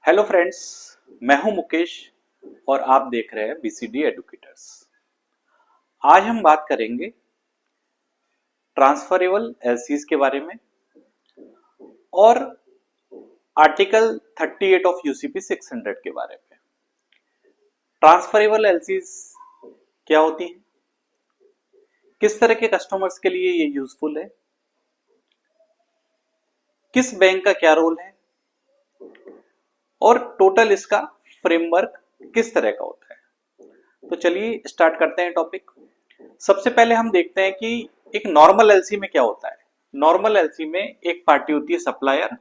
Hello friends, मैं हूं मुकेश और आप देख रहे हैं बीसीडी एडुकेटर्स। आज हम बात करेंगे ट्रांसफरेबल एलसीज के बारे में और आर्टिकल 38 ऑफ यूसीपी 600 के बारे में। ट्रांसफरेबल एलसीज क्या होती हैं, किस तरह के कस्टमर्स के लिए ये यूजफुल है, किस बैंक का क्या रोल है और टोटल इसका फ्रेमवर्क किस तरह का होता है। तो चलिए स्टार्ट करते हैं टॉपिक। सबसे पहले हम देखते हैं कि एक नॉर्मल एलसी में क्या होता है। नॉर्मल एलसी में एक पार्टी होती है सप्लायर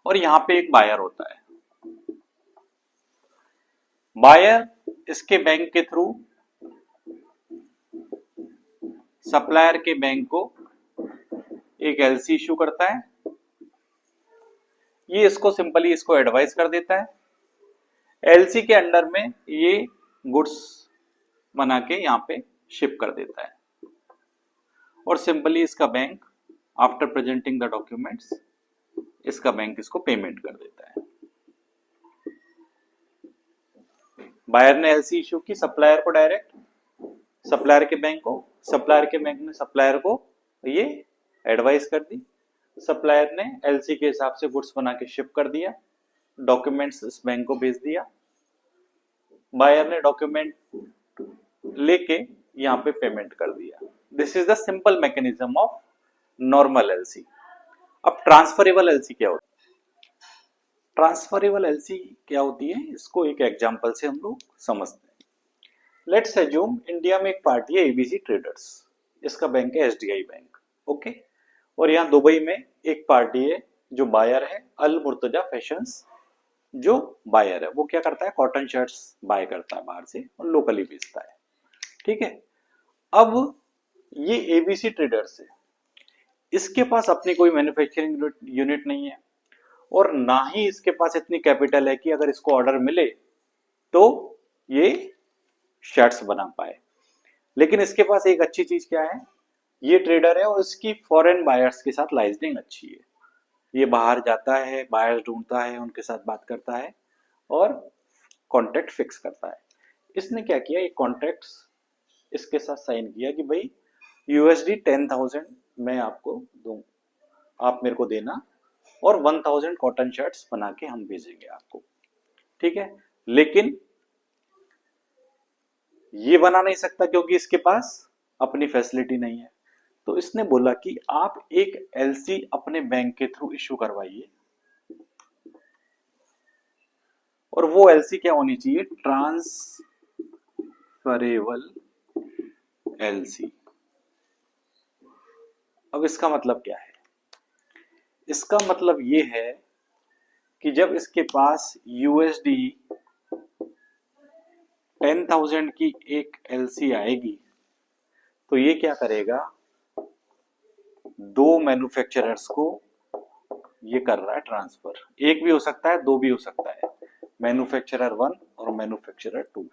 और यहां पे एक बायर होता है। बायर इसके बैंक के थ्रू सप्लायर के बैंक को एक एलसी इशू करता है। ये इसको एडवाइस कर देता है। एलसी के अंडर में ये गुड्स बना के यहाँ पे शिप कर देता है और सिंपली इसका bank after presenting the documents इसका बैंक इसको पेमेंट कर देता है। बायर ने एलसी इशू की सप्लायर को डायरेक्ट, सप्लायर के बैंक को, सप्लायर के बैंक ने सप्लायर को ये एडवाइस कर दी। सप्लायर ने एलसी के हिसाब से गुड्स बना के शिप कर दिया, डॉक्यूमेंट्स इस बैंक को भेज दिया। बायर ने डॉक्यूमेंट लेके यहाँ पे पेमेंट कर दिया। This is the simple mechanism of normal LC. अब ट्रांसफरेबल एलसी क्या होती है? ट्रांसफरेबल एलसी क्या होती है, इसको एक एग्जांपल से हम लोग समझते हैं। लेट्स एज्यूम इंडिया में एक पार्टी है एबीसी ट्रेडर्स, इसका बैंक है एसडीआई बैंक, ओके। और यहाँ दुबई में एक पार्टी है जो बायर है अल मुर्तजा फैशंस। जो बायर है वो क्या करता है, कॉटन शर्ट्स बाय करता है बाहर से और लोकली बेचता है, ठीक है। अब ये एबीसी ट्रेडर्स है, इसके पास अपनी कोई मैन्युफैक्चरिंग यूनिट नहीं है और ना ही इसके पास इतनी कैपिटल है कि अगर इसको ऑर्डर मिले तो ये शर्ट्स बना पाए। लेकिन इसके पास एक अच्छी चीज क्या है, ये ट्रेडर है और इसकी फॉरेन बायर्स के साथ लाइजनिंग अच्छी है। ये बाहर जाता है, बायर्स ढूंढता है, उनके साथ बात करता है और कॉन्ट्रैक्ट फिक्स करता है। इसने क्या किया, एक कॉन्ट्रैक्ट इसके साथ साइन किया कि भाई यूएसडी 10,000 मैं आपको दूं, आप मेरे को देना और 1,000 कॉटन शर्ट्स बना के हम भेजेंगे आपको, ठीक है। लेकिन ये बना नहीं सकता क्योंकि इसके पास अपनी फैसिलिटी नहीं है। तो इसने बोला कि आप एक एलसी अपने बैंक के थ्रू इशू करवाइए और वो एलसी क्या होनी चाहिए, ट्रांसफरेबल एलसी। अब इसका मतलब क्या है, इसका मतलब ये है कि जब इसके पास यूएसडी 10,000 की एक एलसी आएगी तो ये क्या करेगा, दो मैन्युफैक्चरर्स को ये कर रहा है ट्रांसफर। एक भी हो सकता है, दो भी हो सकता है, मैन्युफैक्चरर 1 और मैन्युफैक्चरर 2।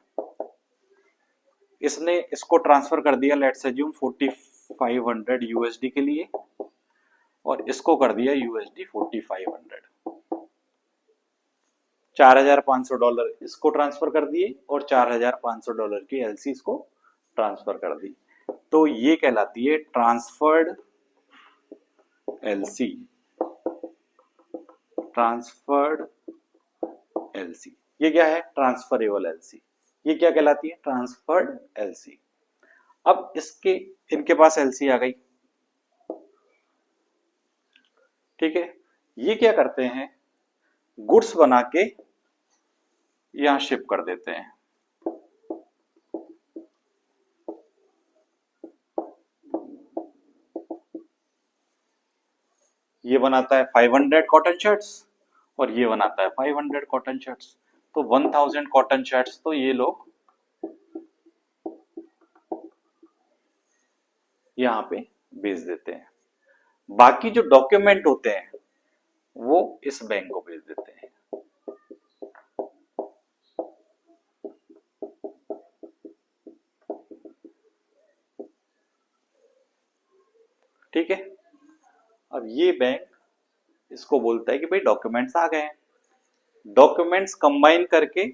इसने इसको ट्रांसफर कर दिया लेट्स अज्यूम 4500 यूएसडी के लिए और इसको कर दिया यूएसडी 4500। $4,500 इसको ट्रांसफर कर दिए और $4,500 की एलसी इसको ट्रांसफर कर दी। तो ये कहलाती है ट्रांसफर्ड एलसी। ट्रांसफर्ड एलसी ये क्या है, ट्रांसफरेबल एलसी। ये क्या कहलाती है, ट्रांसफर्ड एलसी। अब इनके पास एलसी आ गई, ठीक है। ये क्या करते हैं, गुड्स बना के यहां शिप कर देते हैं। ये बनाता है 500 कॉटन शर्ट्स और ये बनाता है 500 कॉटन शर्ट्स। तो 1,000 कॉटन शर्ट्स तो ये लोग यहाँ पे भेज देते हैं। बाकी जो डॉक्यूमेंट होते हैं वो इस बैंक को भेज देते हैं, ठीक है। अब ये बैंक इसको बोलता है कि भाई डॉक्यूमेंट्स आ गए हैं। डॉक्यूमेंट्स कंबाइन करके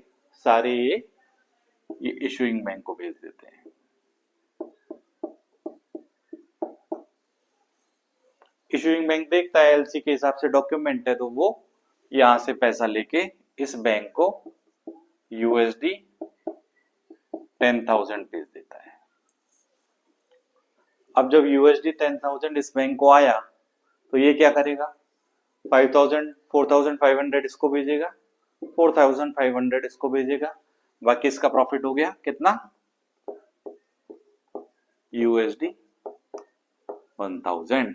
सारे ये इशूइंग बैंक को भेज देते हैं। इशूइंग बैंक देखता है एलसी के हिसाब से डॉक्यूमेंट है, तो वो यहां से पैसा लेके इस बैंक को यूएसडी 10,000 भेज देता है। अब जब यूएसडी 10,000 इस बैंक को आया तो ये क्या करेगा, 4,500 इसको भेजेगा, 4,500 इसको भेजेगा, बाकी इसका प्रॉफिट हो गया कितना, यूएसडी 1,000।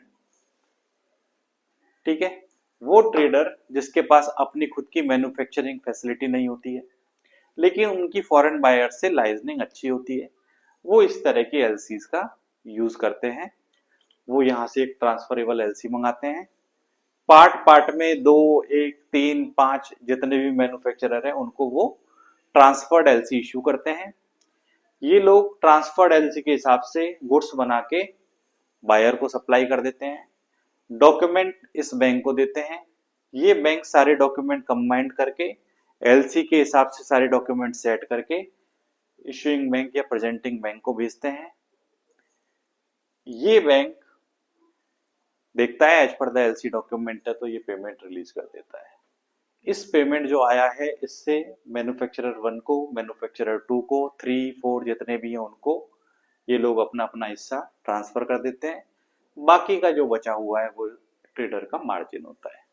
ठीक है। वो ट्रेडर जिसके पास अपनी खुद की मैन्युफैक्चरिंग फैसिलिटी नहीं होती है लेकिन उनकी फॉरेन बायर से लाइजनिंग अच्छी होती है, वो इस तरह की एलसीज का यूज करते हैं। वो यहां से एक ट्रांसफरेबल एलसी मंगाते हैं, पार्ट पार्ट में 2, 1, 3, 5 जितने भी मैन्युफैक्चरर हैं उनको वो ट्रांसफर्ड एलसी इश्यू करते हैं। ये लोग ट्रांसफर्ड एलसी के हिसाब से गुड्स बना के बायर को सप्लाई कर देते हैं। डॉक्यूमेंट इस बैंक को देते हैं, ये बैंक सारे डॉक्यूमेंट कंबाइंड करके एलसी के हिसाब से सारे डॉक्यूमेंट सेट करके इशूइंग बैंक या प्रेजेंटिंग बैंक को भेजते हैं। ये बैंक देखता है as per the LC document है तो ये पेमेंट रिलीज कर देता है। इस पेमेंट जो आया है इससे मैन्युफैक्चरर 1 को, मैन्युफैक्चरर 2 को, 3, 4 जितने भी हैं उनको ये लोग अपना अपना हिस्सा ट्रांसफर कर देते हैं। बाकी का जो बचा हुआ है वो ट्रेडर का मार्जिन होता है।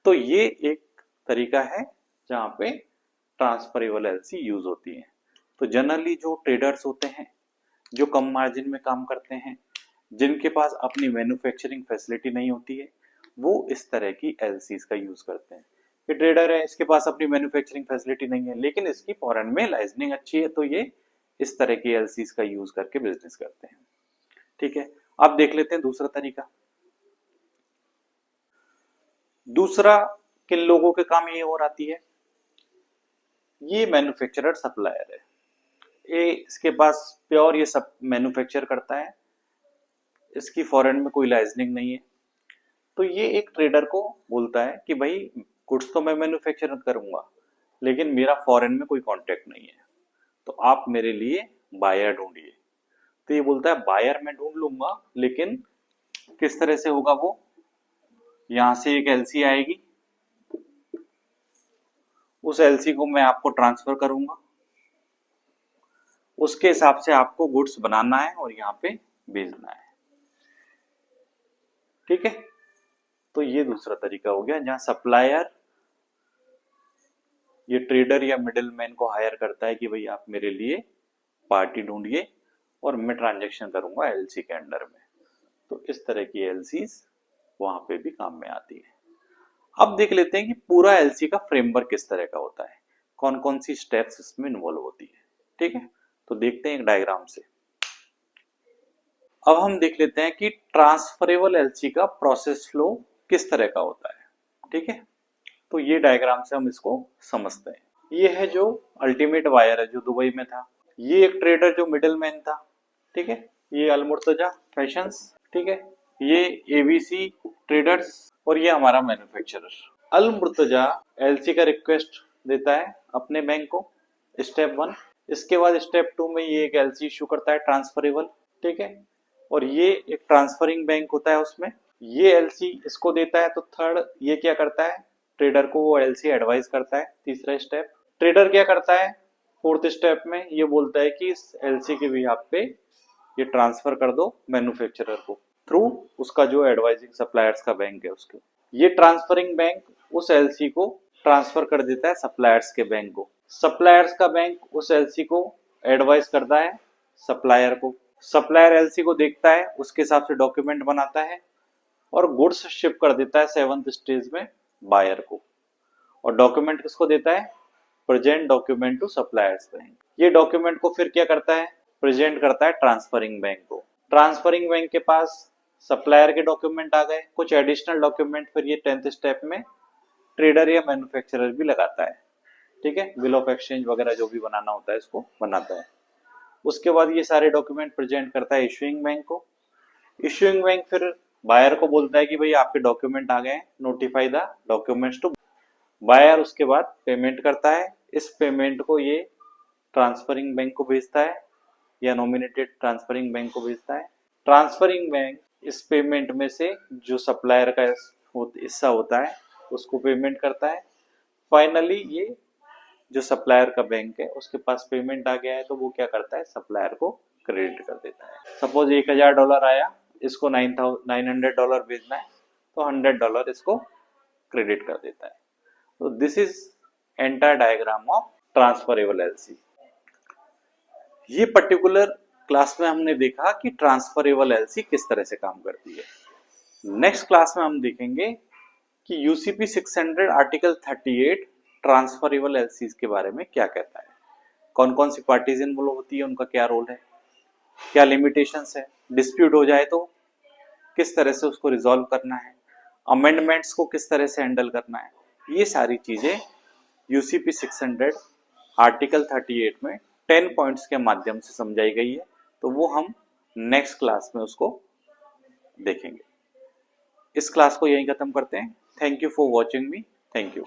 तो ये एक तरीका है जहां पे ट्रांसफरेबल एलसी यूज होती है। तो जनरली जो ट्रेडर्स होते हैं जो कम मार्जिन में काम करते हैं, जिनके पास अपनी मैन्युफैक्चरिंग फैसिलिटी नहीं होती है, वो इस तरह की एलसीज का यूज करते हैं। ये ट्रेडर है, इसके पास अपनी मैन्युफैक्चरिंग फैसिलिटी नहीं है लेकिन इसकी फॉरेन में लाइजनिंग अच्छी है, तो ये इस तरह की एलसीज का यूज करके बिजनेस करते हैं। ठीक है। अब देख लेते हैं दूसरा तरीका। दूसरा किन लोगों के काम ये और आती है, ये मैन्युफैक्चरर सप्लायर है, ये इसके पास प्योर ये सब मैन्युफैक्चर करता है, इसकी फॉरेन में कोई लाइजनिंग नहीं है। तो ये एक ट्रेडर को बोलता है कि भाई गुड्स तो मैं मैन्युफैक्चर करूंगा लेकिन मेरा फॉरेन में कोई कांटेक्ट नहीं है, तो आप मेरे लिए बायर ढूंढिए। तो ये बोलता है बायर मैं ढूंढ लूंगा लेकिन किस तरह से होगा, वो यहां से एक एलसी आएगी, उस एलसी को मैं आपको ट्रांसफर करूंगा, उसके हिसाब से आपको गुड्स बनाना है और यहाँ पे भेजना है। ठीक है। तो ये दूसरा तरीका हो गया जहां सप्लायर ये ट्रेडर या मिडिलमैन को हायर करता है कि भाई आप मेरे लिए पार्टी ढूंढिए और मैं ट्रांजैक्शन करूंगा एलसी के अंडर में। तो इस तरह की एलसीज वहां पे भी काम में आती है। अब देख लेते हैं कि पूरा एलसी का फ्रेमवर्क किस तरह का होता है, कौन कौन सी स्टेप्स इसमें इन्वॉल्व होती है। ठीक है। तो देखते हैं एक डायग्राम से। अब हम देख लेते हैं कि ट्रांसफरेबल एलसी का प्रोसेस फ्लो किस तरह का होता है। ठीक है। तो ये डायग्राम से हम इसको समझते हैं। ये है जो अल्टीमेट बायर है जो दुबई में था, ये एक ट्रेडर जो मिडिलमैन था। ठीक है। ये अलमुर्तजा फैशंस। ठीक है। ये एबीसी ट्रेडर्स और ये हमारा मैन्युफैक्चरर। अलमुर्तजा एलसी का रिक्वेस्ट देता है अपने बैंक को, स्टेप 1। इसके बाद स्टेप 2 में ये एक एलसी इशू करता है ट्रांसफरेबल। ठीक है। और ये एक ट्रांसफरिंग बैंक होता है, उसमें ये एलसी इसको देता है। तो थर्ड ये क्या करता है, ट्रेडर को वो एलसी एडवाइस करता है। तीसरा स्टेप ट्रेडर क्या करता है, फोर्थ स्टेप में ये बोलता है कि इस एलसी के बिहाफ पे ये ट्रांसफर कर दो मैन्युफैक्चरर को थ्रू उसका जो एडवाइजिंग सप्लायर्स का बैंक है उसके। ये ट्रांसफरिंग बैंक उस एलसी को ट्रांसफर कर देता है सप्लायर्स के बैंक को। सप्लायर्स का बैंक उस एलसी को एडवाइस करता है सप्लायर को। सप्लायर एलसी को देखता है, उसके हिसाब से डॉक्यूमेंट बनाता है और गुड्स शिप कर देता है 7th स्टेज में बायर को। और डॉक्यूमेंट किसको देता है, present document to suppliers bank. ये डॉक्यूमेंट को फिर क्या करता है, प्रेजेंट करता है ट्रांसफरिंग बैंक को। ट्रांसफरिंग बैंक के पास सप्लायर के डॉक्यूमेंट आ गए, कुछ एडिशनल डॉक्यूमेंट फिर ये 10th स्टेप में ट्रेडर या मैन्युफैक्चरर भी लगाता है। ठीक है। बिल ऑफ एक्सचेंज वगैरह जो भी बनाना होता है इसको बनाता है। उसके बाद ये सारे डॉक्यूमेंट प्रेजेंट करता है इशूइंग बैंक को। इशूइंग बैंक फिर बायर को बोलता है कि भाई आपके डॉक्यूमेंट आ गए हैं, notify the documents to buyer. उसके बाद पेमेंट करता है, इस पेमेंट को ये ट्रांसफरिंग बैंक को भेजता है या नॉमिनेटेड ट्रांसफरिंग बैंक को भेजता है। ट्रांसफरिंग बैंक इस पेमेंट में से जो सप्लायर का हिस्सा होता है उसको पेमेंट करता है। फाइनली ये जो सप्लायर का बैंक है उसके पास पेमेंट आ गया है तो वो क्या करता है, सप्लायर को क्रेडिट कर देता है। सपोज $1000 आया, इसको $900 भेजना है तो $100 इसको क्रेडिट कर देता है। तो this is entire diagram of transferable LC. ये पर्टिकुलर क्लास में हमने देखा कि ट्रांसफरेबल एलसी किस तरह से काम करती है। नेक्स्ट क्लास में हम देखेंगे कि यूसीपी 600 आर्टिकल 38 ट्रांसफरेबल एलसीज के बारे में क्या कहता है, कौन कौन सी पार्टीज इन्वॉल्व होती है, उनका क्या रोल है, क्या लिमिटेशंस है, डिस्प्यूट हो जाए तो किस तरह से उसको रिजॉल्व करना है, अमेंडमेंट्स को किस तरह से हैंडल करना है। ये सारी चीजें यूसीपी 600 आर्टिकल 38 में 10 पॉइंट्स के माध्यम से समझाई गई है। तो वो हम नेक्स्ट क्लास में उसको देखेंगे। इस क्लास को यहीं खत्म करते हैं। Thank you for watching me. Thank you.